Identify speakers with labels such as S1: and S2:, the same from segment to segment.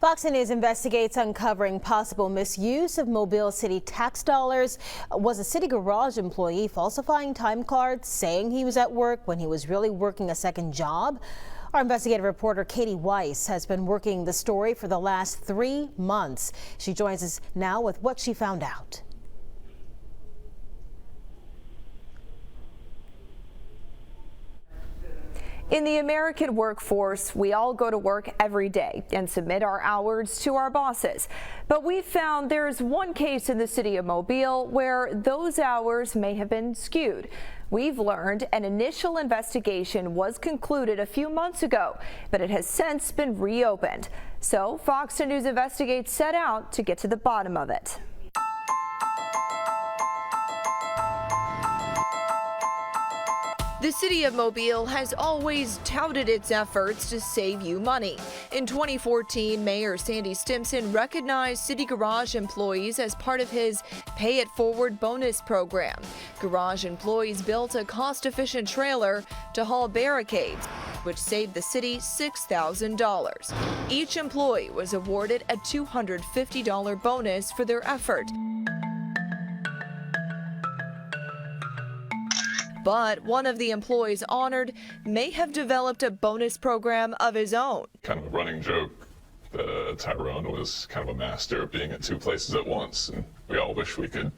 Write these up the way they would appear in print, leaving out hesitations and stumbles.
S1: Fox News investigates uncovering possible misuse of Mobile City tax dollars. Was a city garage employee falsifying time cards, saying he was at work when he was really working a second job? Our investigative reporter Katie Weiss has been working the story for the last 3 months. She joins us now with what she found out.
S2: In the American workforce, we all go to work every day and submit our hours to our bosses. But we found there's one case in the city of Mobile where those hours may have been skewed. We've learned an initial investigation was concluded a few months ago, but it has since been reopened. So Fox News Investigates set out to get to the bottom of it. The city of Mobile has always touted its efforts to save you money. In 2014, Mayor Sandy Stimson recognized city garage employees as part of his Pay It Forward bonus program. Garage employees built a cost-efficient trailer to haul barricades, which saved the city $6,000. Each employee was awarded a $250 bonus for their effort. But one of the employees honored may have developed a bonus program of his own.
S3: Kind of a running joke that Tyrone was kind of a master of being at 2 places at once, and we all wish we could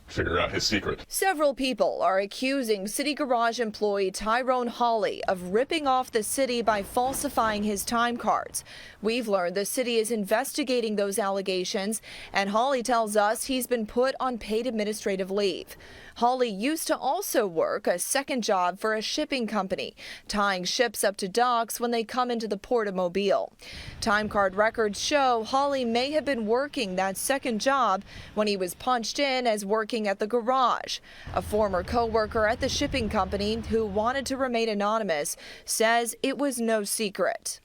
S3: figure out his secret.
S2: Several people are accusing city garage employee Tyrone Hawley of ripping off the city by falsifying his time cards. We've learned the city is investigating those allegations, and Hawley tells us he's been put on paid administrative leave. Hawley used to also work a second job for a shipping company, tying ships up to docks when they come into the port of Mobile. Time card records show Hawley may have been working that second job when he was punched in as working at the garage. A former co-worker at the shipping company who wanted to remain anonymous says it was no secret.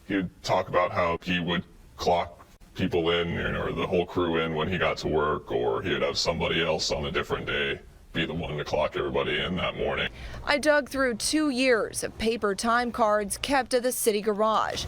S3: He'd talk about how he would clock people in, or the whole crew in when he got to work, or he'd have somebody else on a different day be the one to clock everybody in that morning.
S2: I dug through 2 years of paper time cards kept at the city garage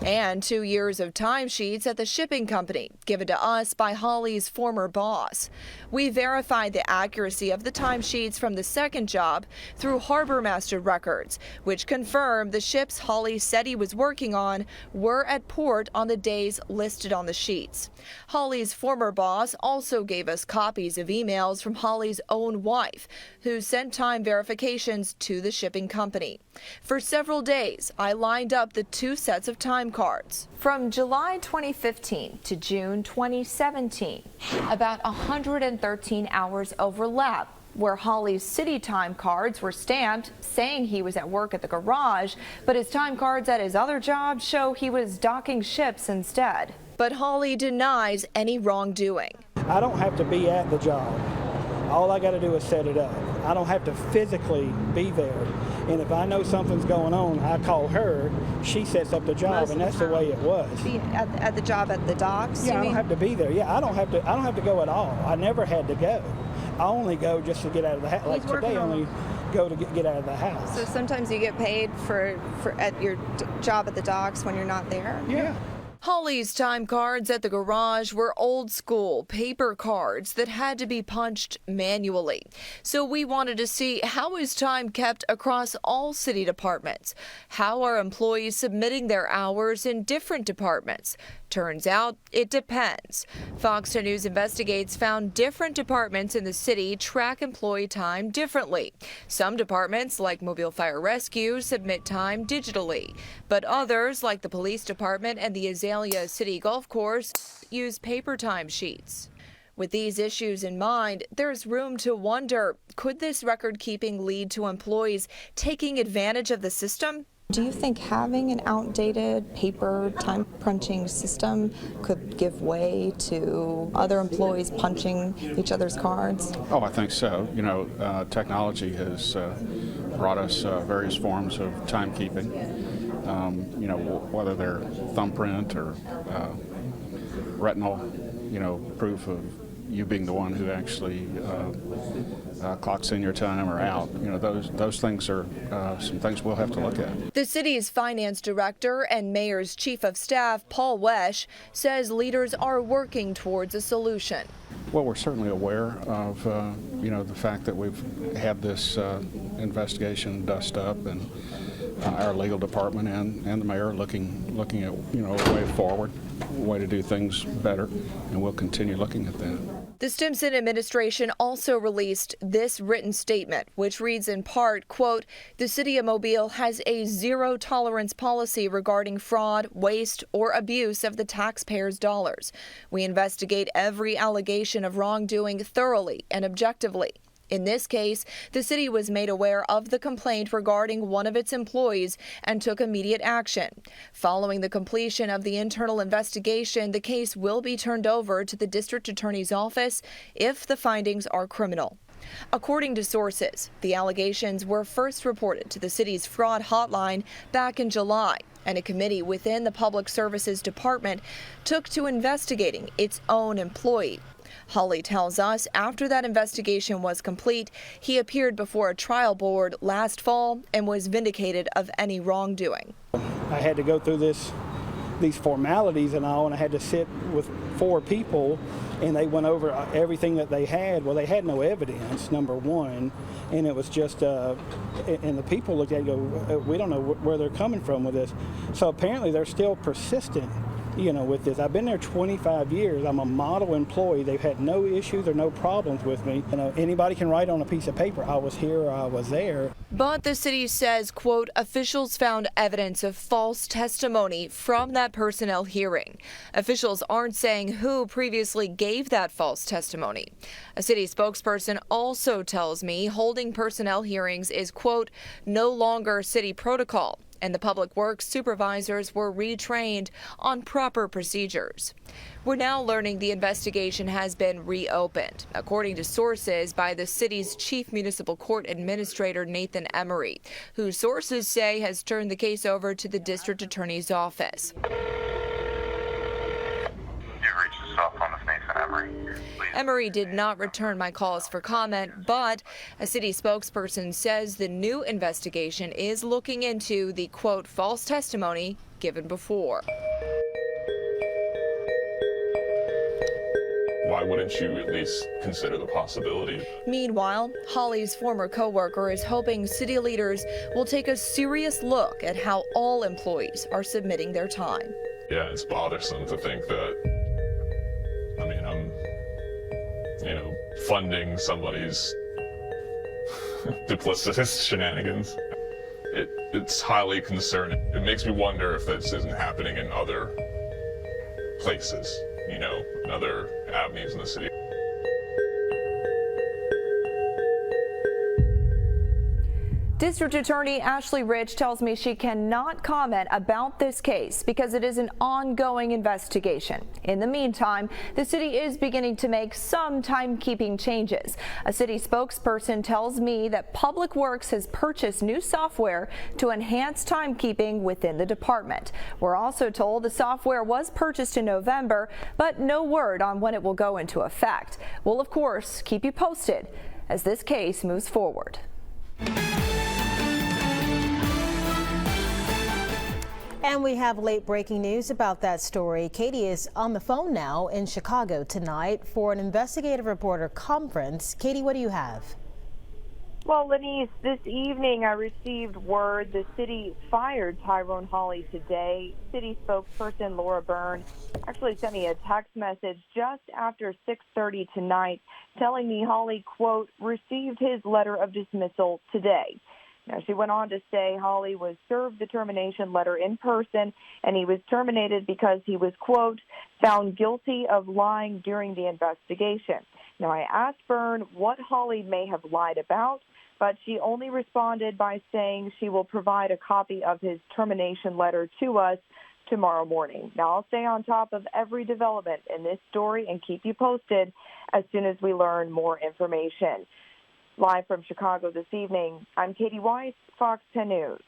S2: and 2 years of timesheets at the shipping company given to us by Hawley's former boss. We verified the accuracy of the timesheets from the second job through Harbor Master records, which confirmed the ships Hawley said he was working on were at port on the days listed on the sheets. Hawley's former boss also gave us copies of emails from Hawley's own wife, who sent time verifications to the shipping company. For several days, I lined up the 2 sets of time cards. From July 2015 to June 2017, about 113 hours overlap where Hawley's city time cards were stamped saying he was at work at the garage, but his time cards at his other job show he was docking ships instead. But Hawley denies any wrongdoing.
S4: I don't have to be at the job. All I got to do is set it up. I don't have to physically be there. And if I know something's going on, I call her, she sets up the job, and that's the way it was.
S2: Be at the job at the docks?
S4: Yeah, I don't have to be there. Yeah, I don't have to go at all. I never had to go. I only go just to get out of the house. Like today, I only go to get out of the house.
S5: So sometimes you get paid for at your job at the docks when you're not there?
S4: Yeah.
S2: Hawley's time cards at the garage were old school paper cards that had to be punched manually. So we wanted to see how is time kept across all city departments. How are employees submitting their hours in different departments? Turns out it depends. Fox News Investigates found different departments in the city track employee time differently. Some departments, like Mobile Fire Rescue, submit time digitally, but others, like the police department and the Azalea City Golf Course, use paper time sheets. With these issues in mind, there's room to wonder, could this record keeping lead to employees taking advantage of the system?
S5: Do you think having an outdated paper time punching system could give way to other employees punching each other's cards?
S6: Oh, I think so. You know, technology has brought us various forms of timekeeping. You know, whether they're thumbprint or retinal, you know, proof of you being the one who actually clocks in your time or out. You know, those things are some things we'll have to look at.
S2: The city's finance director and mayor's chief of staff, Paul Wesch, says leaders are working towards a solution.
S6: Well, we're certainly aware of, you know, the fact that we've had this investigation dust up, and our legal department and the mayor looking at, you know, a way forward, a way to do things better, and we'll continue looking at that.
S2: The Stimson administration also released this written statement, which reads in part, quote, "The city of Mobile has a zero tolerance policy regarding fraud, waste, or abuse of the taxpayers' dollars. We investigate every allegation of wrongdoing thoroughly and objectively. In this case, the city was made aware of the complaint regarding one of its employees and took immediate action. Following the completion of the internal investigation, the case will be turned over to the district attorney's office if the findings are criminal." According to sources, the allegations were first reported to the city's fraud hotline back in July, and a committee within the Public Services Department took to investigating its own employee. Hawley tells us after that investigation was complete, he appeared before a trial board last fall and was vindicated of any wrongdoing.
S4: I had to go through these formalities and all, and I had to sit with 4 people, and they went over everything that they had. Well, they had no evidence, number one, and it was just, and the people looked at it and go, we don't know where they're coming from with this. So apparently they're still persistent, you know, with this. I've been there 25 years. I'm a model employee. They've had no issues or no problems with me. You know, anybody can write on a piece of paper, I was here or I was there.
S2: But the city says, quote, officials found evidence of false testimony from that personnel hearing. Officials aren't saying who previously gave that false testimony. A city spokesperson also tells me holding personnel hearings is, quote, no longer city protocol, and the public works supervisors were retrained on proper procedures. We're now learning the investigation has been reopened, according to sources by the city's chief municipal court administrator, Nathan Emery, who sources say has turned the case over to the district attorney's office. Emery did not return my calls for comment, but a city spokesperson says the new investigation is looking into the, quote, false testimony given before.
S3: Why wouldn't you at least consider the possibility?
S2: Meanwhile, Hawley's former co-worker is hoping city leaders will take a serious look at how all employees are submitting their time.
S3: Yeah, it's bothersome to think that, I mean, I'm, you know, funding somebody's duplicitous shenanigans. It's highly concerning. It makes me wonder if this isn't happening in other places, you know, in other avenues in the city.
S2: District Attorney Ashley Rich tells me she cannot comment about this case because it is an ongoing investigation. In the meantime, the city is beginning to make some timekeeping changes. A city spokesperson tells me that Public Works has purchased new software to enhance timekeeping within the department. We're also told the software was purchased in November, but no word on when it will go into effect. We'll, of course, keep you posted as this case moves forward.
S1: And we have late breaking news about that story. Katie is on the phone now in Chicago tonight for an investigative reporter conference. Katie, what do you have?
S7: Well, Lenise, this evening I received word the city fired Tyrone Hawley today. City spokesperson Laura Byrne actually sent me a text message just after 6:30 tonight telling me Hawley, quote, received his letter of dismissal today. Now, she went on to say Hawley was served the termination letter in person, and he was terminated because he was, quote, found guilty of lying during the investigation. Now, I asked Byrne what Hawley may have lied about, but she only responded by saying she will provide a copy of his termination letter to us tomorrow morning. Now, I'll stay on top of every development in this story and keep you posted as soon as we learn more information. Live from Chicago this evening, I'm Katie Weiss, Fox 10 News.